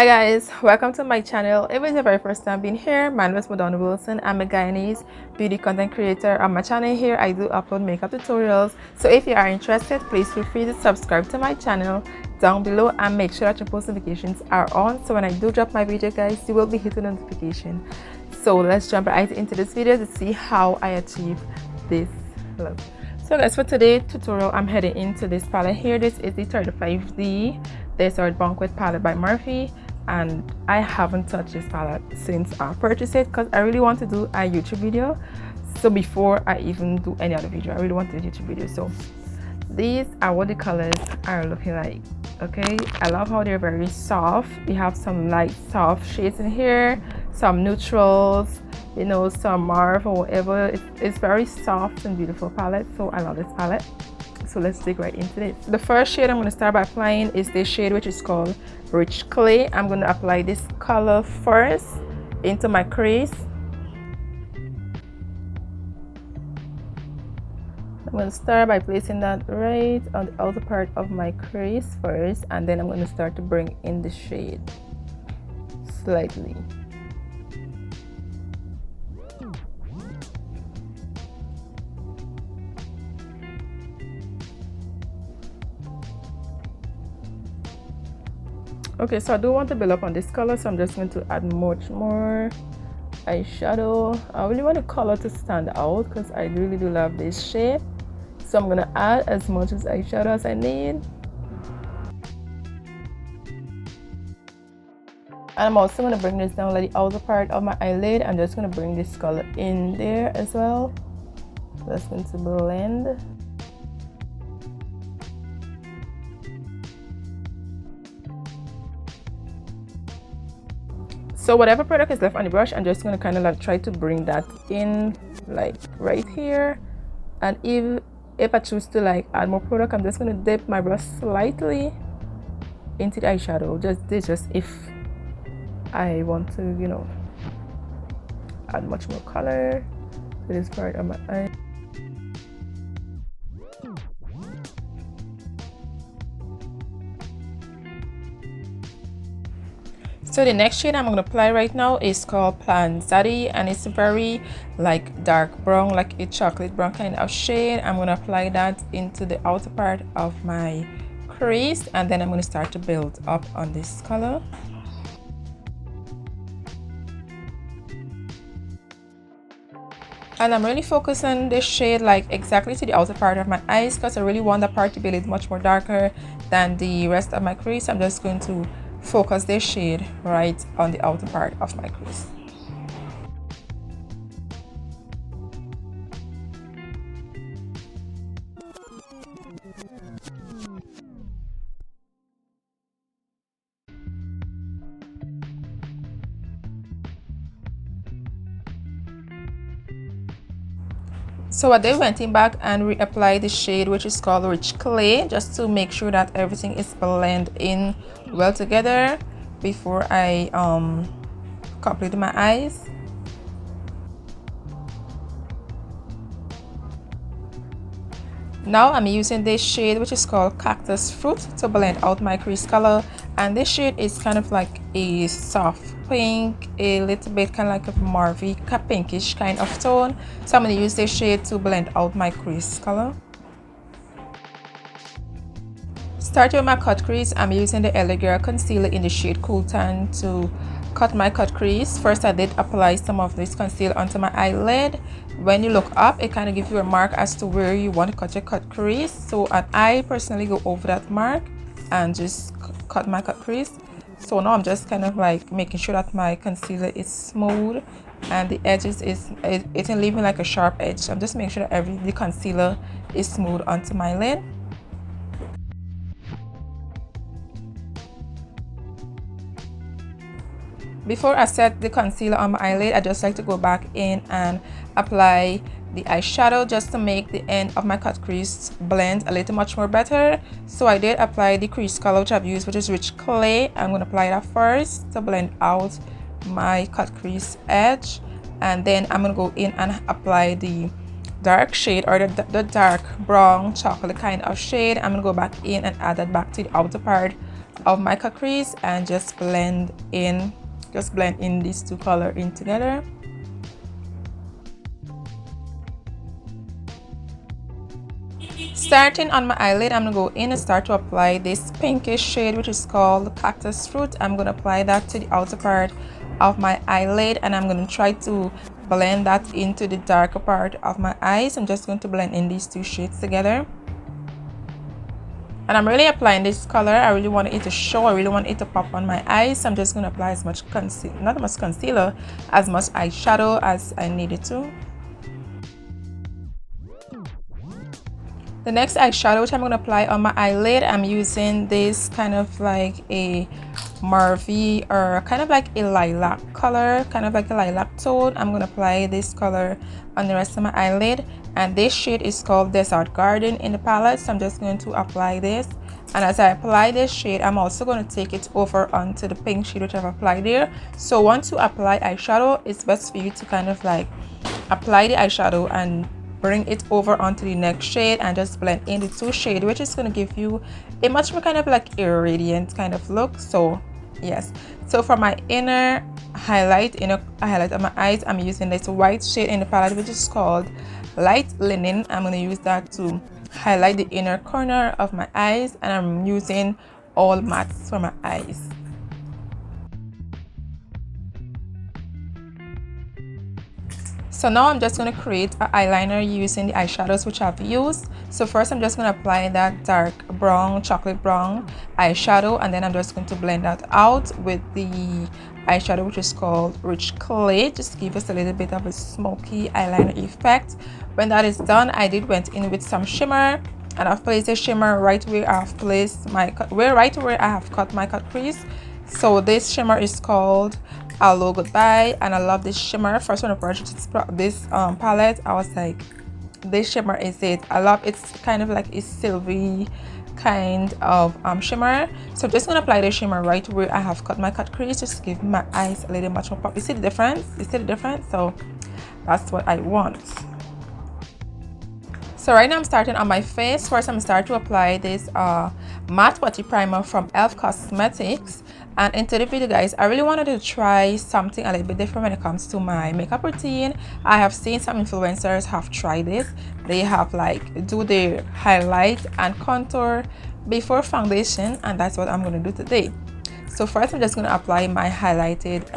Hi guys, welcome to my channel. If it's your very first time being here, my name is Madonna Wilson. I'm a Guyanese beauty content creator. On my channel here, I do upload makeup tutorials. So if you are interested, please feel free to subscribe to my channel down below and make sure that your post notifications are on. So when I do drop my video, guys, you will be hitting notification. So let's jump right into this video to see how I achieve this look. So guys, for today's tutorial, I'm heading into this palette here. This is the 35D Desert Banquet palette by Morphe, and I haven't touched this palette since I purchased it because I really want to do a YouTube video. So before I even do any other video, I really want to do a YouTube video. So these are what the colors are looking like. Okay, I love how they're very soft. We have some light soft shades in here, some neutrals, you know, some mauve or whatever. It's very soft and beautiful palette, so I love this palette. So let's dig right into this. The first shade I'm going to start by applying is this shade, which is called Rich Clay. I'm going to apply this color first into my crease. I'm going to start by placing that right on the outer part of my crease first, and then I'm going to start to bring in the shade slightly. Okay, so I do want to build up on this color, so I'm just going to add much more eyeshadow. I really want the color to stand out because I really do love this shade. So I'm going to add as much as eyeshadow as I need. And I'm also going to bring this down like the outer part of my eyelid. I'm just going to bring this color in there as well. So that's going to blend. So whatever product is left on the brush, I'm just going to kind of like try to bring that in like right here. And if I choose to like add more product, I'm just going to dip my brush slightly into the eyeshadow. Just if I want to, you know, add much more color to this part of my eye. So the next shade I'm going to apply right now is called Plan Zaddy, and it's a very like dark brown, like a chocolate brown kind of shade. I'm going to apply that into the outer part of my crease, and then I'm going to start to build up on this color. And I'm really focusing this shade like exactly to the outer part of my eyes because I really want that part to be a little much more darker than the rest of my crease. I'm just going to focus this shade right on the outer part of my crease. So I then went in back and reapplied the shade, which is called Rich Clay, just to make sure that everything is blended in well together before I complete my eyes. Now I'm using this shade, which is called Cactus Fruit, to blend out my crease color, and this shade is kind of like a soft pink, a little bit kind of like a mauve pinkish kind of tone. So I'm going to use this shade to blend out my crease color. Starting with my cut crease, I'm using the LA Girl concealer in the shade Cool Tan to cut my cut crease. First, I did apply some of this concealer onto my eyelid. When you look up, it kind of gives you a mark as to where you want to cut your cut crease. So I personally go over that mark and just cut my cut crease. So now I'm just kind of like making sure that my concealer is smooth and the edges it isn't leaving like a sharp edge. So I'm just making sure that the concealer is smooth onto my lid. Before I set the concealer on my eyelid, I just like to go back in and apply the eyeshadow just to make the end of my cut crease blend a little much more better. So I did apply the crease color which I've used, which is Rich Clay. I'm going to apply that first to blend out my cut crease edge, and then I'm going to go in and apply the dark shade, or the dark brown chocolate kind of shade. I'm going to go back in and add that back to the outer part of my cut crease and just blend in these two colors in together. Starting on my eyelid, I'm gonna go in and start to apply this pinkish shade, which is called Cactus Fruit. I'm gonna apply that to the outer part of my eyelid, and I'm gonna try to blend that into the darker part of my eyes. I'm just going to blend in these two shades together. And I'm really applying this color. I really want it to show. I really want it to pop on my eyes. So I'm just going to apply as much not much concealer, as much eyeshadow as I needed to. The next eyeshadow which I'm going to apply on my eyelid, I'm using this kind of like a mauve or kind of like a lilac color, kind of like a lilac tone. I'm going to apply this color on the rest of my eyelid, and this shade is called Desert Garden in the palette. So I'm just going to apply this, and as I apply this shade, I'm also going to take it over onto the pink shade which I've applied there. So once you apply eyeshadow, it's best for you to kind of like apply the eyeshadow and bring it over onto the next shade and just blend in the two shades, which is going to give you a much more kind of like a radiant kind of look. So yes, so for my inner highlight of my eyes, I'm using this white shade in the palette which is called Light Linen. I'm going to use that to highlight the inner corner of my eyes, and I'm using all mattes for my eyes. So now I'm just going to create an eyeliner using the eyeshadows which I've used. So first I'm just going to apply that dark brown, chocolate brown eyeshadow, and then I'm just going to blend that out with the eyeshadow which is called Rich Clay, just to give us a little bit of a smoky eyeliner effect. When that is done, I went in with some shimmer, and I've placed a shimmer right where I've placed my right where I have cut my cut crease. So this shimmer is called Hello Goodbye, and I love this shimmer. First when I purchased this palette, I was like, this shimmer is it. I love it's kind of like a silvery kind of shimmer. So I'm just gonna apply the shimmer right where I have cut my cut crease, just to give my eyes a little much more pop. You see the difference? You see the difference? So that's what I want. So right now I'm starting on my face. First I'm starting to apply this matte putty primer from e.l.f. Cosmetics. And into the video, guys, I really wanted to try something a little bit different when it comes to my makeup routine. I have seen some influencers have tried this. They have like do their highlight and contour before foundation, and that's what I'm going to do today. So first I'm just going to apply my highlighted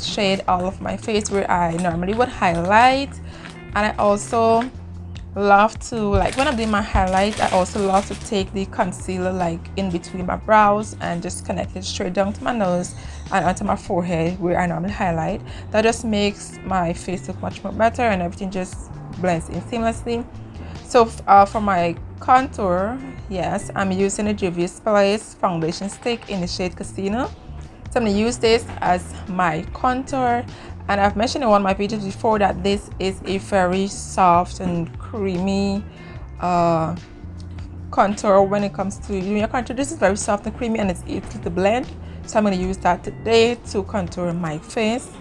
shade all of my face where I normally would highlight. And I also love to, like when I'm doing my highlight, I also love to take the concealer like in between my brows and just connect it straight down to my nose and onto my forehead where I normally highlight. That just makes my face look much more better, and everything just blends in seamlessly. So for my contour, yes, I'm using a Juvia's Place foundation stick in the shade Casino. So I'm going to use this as my contour, and I've mentioned in one of my videos before that this is a very soft and creamy contour. When it comes to doing your contour, this is very soft and creamy and it's easy to blend. So I'm going to use that today to contour my face.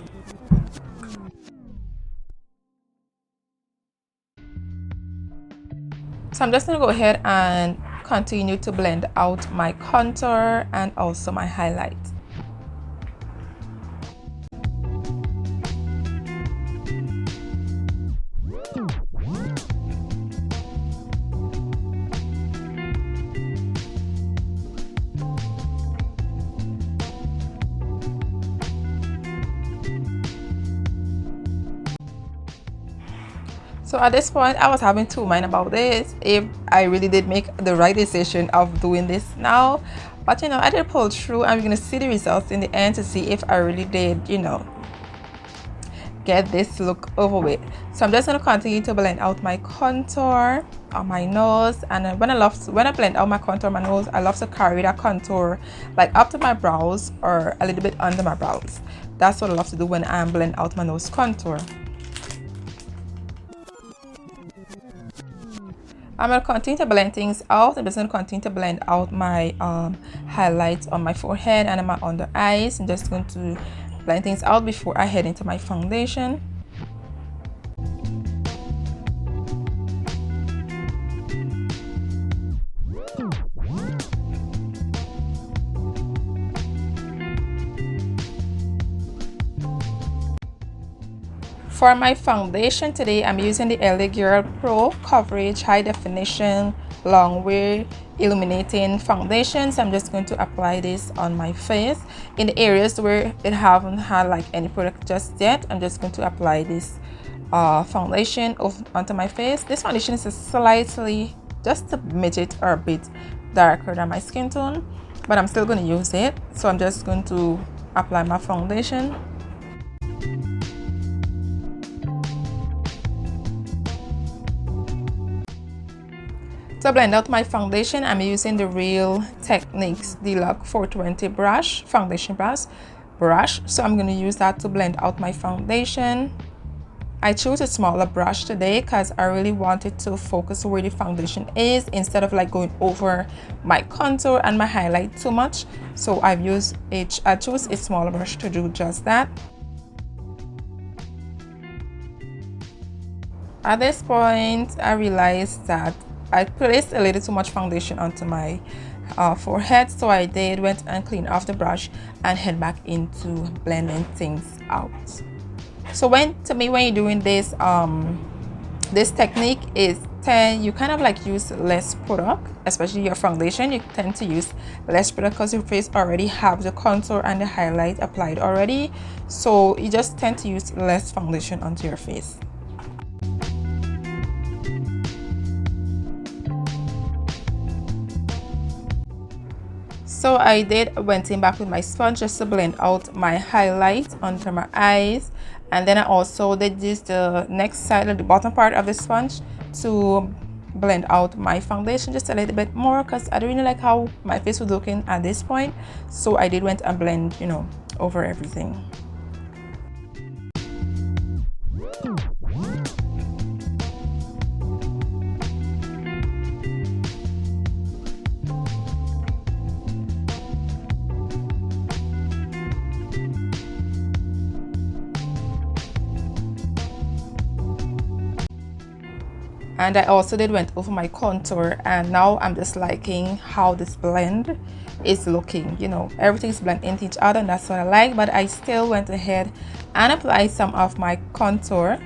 So I'm just going to go ahead and continue to blend out my contour and also my highlight. So at this point, I was having two minds about this, if I really did make the right decision of doing this now. But you know, I did pull through, and we're gonna see the results in the end to see if I really did, you know, get this look over with. So I'm just gonna continue to blend out my contour on my nose, and when I blend out my contour on my nose, I love to carry that contour like up to my brows or a little bit under my brows. That's what I love to do when I'm blending out my nose contour. I'm going to continue to blend things out. I'm just going to continue to blend out my highlights on my forehead and on my under eyes. I'm just going to blend things out before I head into my foundation. For my foundation today, I'm using the LA Girl Pro Coverage High Definition Long Wear Illuminating Foundation. So I'm just going to apply this on my face. In the areas where it haven't had like any product just yet, I'm just going to apply this foundation onto my face. This foundation is slightly, just a midget or a bit darker than my skin tone, but I'm still going to use it. So I'm just going to apply my foundation. To blend out my foundation, I'm using the Real Techniques Deluxe 420 brush, foundation brush. So I'm going to use that to blend out my foundation. I chose a smaller brush today because I really wanted to focus where the foundation is instead of like going over my contour and my highlight too much. So I chose a smaller brush to do just that. At this point, I realized that I placed a little too much foundation onto my forehead, so I went and cleaned off the brush and head back into blending things out. So when you're doing this this technique is you kind of like use less product, especially your foundation. You tend to use less product because your face already have the contour and the highlight applied already, so you just tend to use less foundation onto your face. So I went in back with my sponge just to blend out my highlight under my eyes, and then I also did use the next side of the bottom part of the sponge to blend out my foundation just a little bit more because I don't really like how my face was looking at this point. So I went and blend, you know, over everything. And I also went over my contour, and now I'm just liking how this blend is looking. You know, everything's blending into each other, and that's what I like. But I still went ahead and applied some of my contour,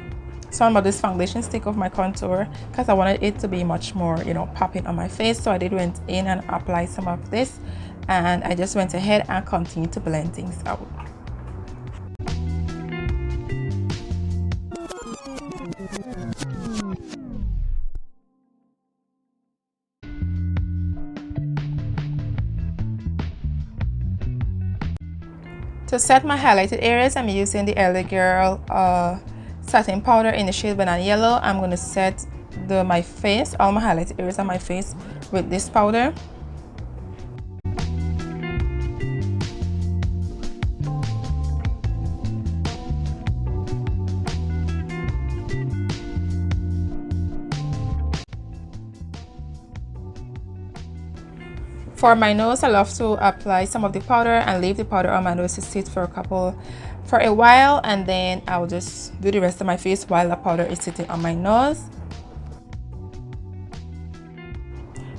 some of this foundation stick of my contour, because I wanted it to be much more, you know, popping on my face. So I went in and applied some of this, and I just went ahead and continued to blend things out. To set my highlighted areas, I'm using the LA Girl satin powder in the shade Banana Yellow. I'm going to set my face, all my highlighted areas on my face with this powder. For my nose, I love to apply some of the powder and leave the powder on my nose to sit for a while, and then I'll just do the rest of my face while the powder is sitting on my nose.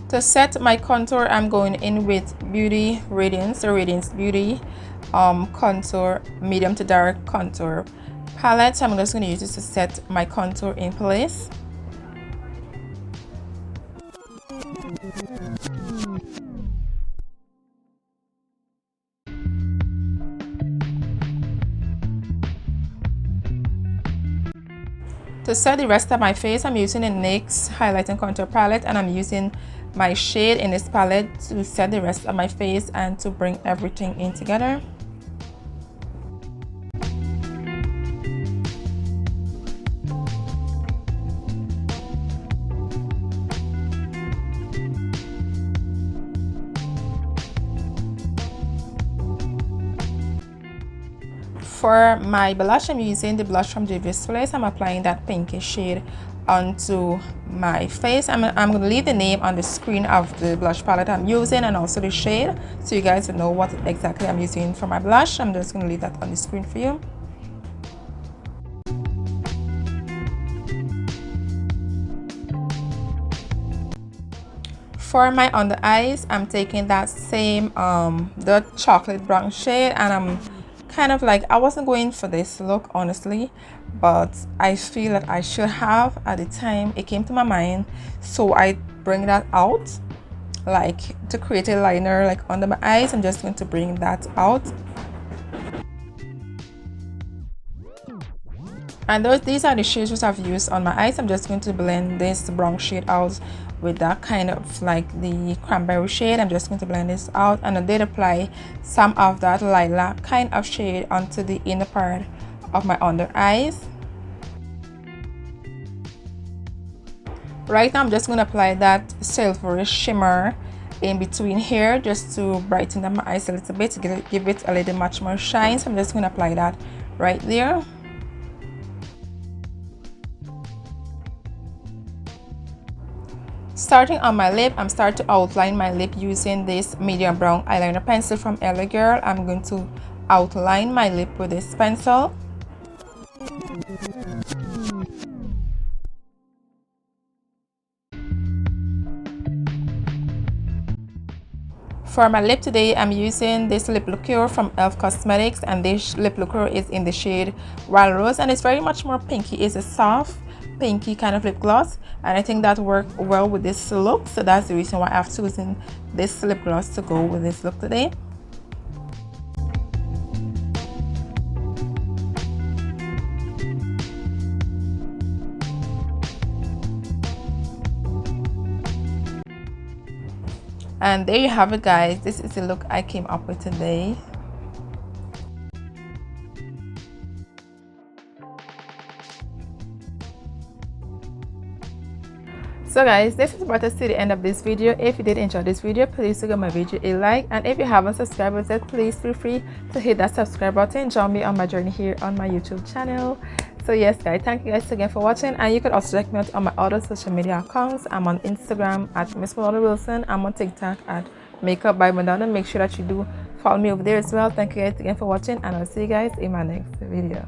To set my contour, I'm going in with Beauty Radiance, the Radiance Beauty contour medium to dark contour palette. So I'm just going to use this to set my contour in place. To set the rest of my face, I'm using the NYX Highlight and Contour Palette, and I'm using my shade in this palette to set the rest of my face and to bring everything in together. For my blush, I'm using the blush from Juvia's Place. I'm applying that pinkish shade onto my face. I'm going to leave the name on the screen of the blush palette I'm using and also the shade, so you guys know what exactly I'm using for my blush. I'm just going to leave that on the screen for you. For my under eyes, I'm taking that same the chocolate brown shade, and I'm kind of like, I wasn't going for this look honestly, but I feel that I should have at the time. It came to my mind, so I bring that out, like to create a liner like under my eyes. I'm just going to bring that out. And these are the shades which I've used on my eyes. I'm just going to blend this brown shade out with that kind of like the cranberry shade. I'm just going to blend this out, and I did apply some of that lilac kind of shade onto the inner part of my under eyes. Right now I'm just going to apply that silvery shimmer in between here just to brighten up my eyes a little bit, to give it a little much more shine. So I'm just going to apply that right there. Starting on my lip, I'm starting to outline my lip using this medium brown eyeliner pencil from LA Girl. I'm going to outline my lip with this pencil. For my lip today, I'm using this lip lacquer from e.l.f. Cosmetics, and this lip lacquer is in the shade Wild Rose, and it's very much more pinky. It's a soft pinky kind of lip gloss, and I think that worked well with this look, so that's the reason why I've chosen this lip gloss to go with this look today. And there you have it, guys. This is the look I came up with today. So guys, this is about to see the end of this video. If you did enjoy this video, please do give my video a like, and if you haven't subscribed yet, please feel free to hit that subscribe button. Join me on my journey here on my YouTube channel. So yes guys, thank you guys again for watching, and you can also check me out on my other social media accounts. I'm on Instagram at Miss Madonna Wilson. I'm on TikTok at Makeup by Madonna. Make sure that you do follow me over there as well. Thank you guys again for watching, and I'll see you guys in my next video.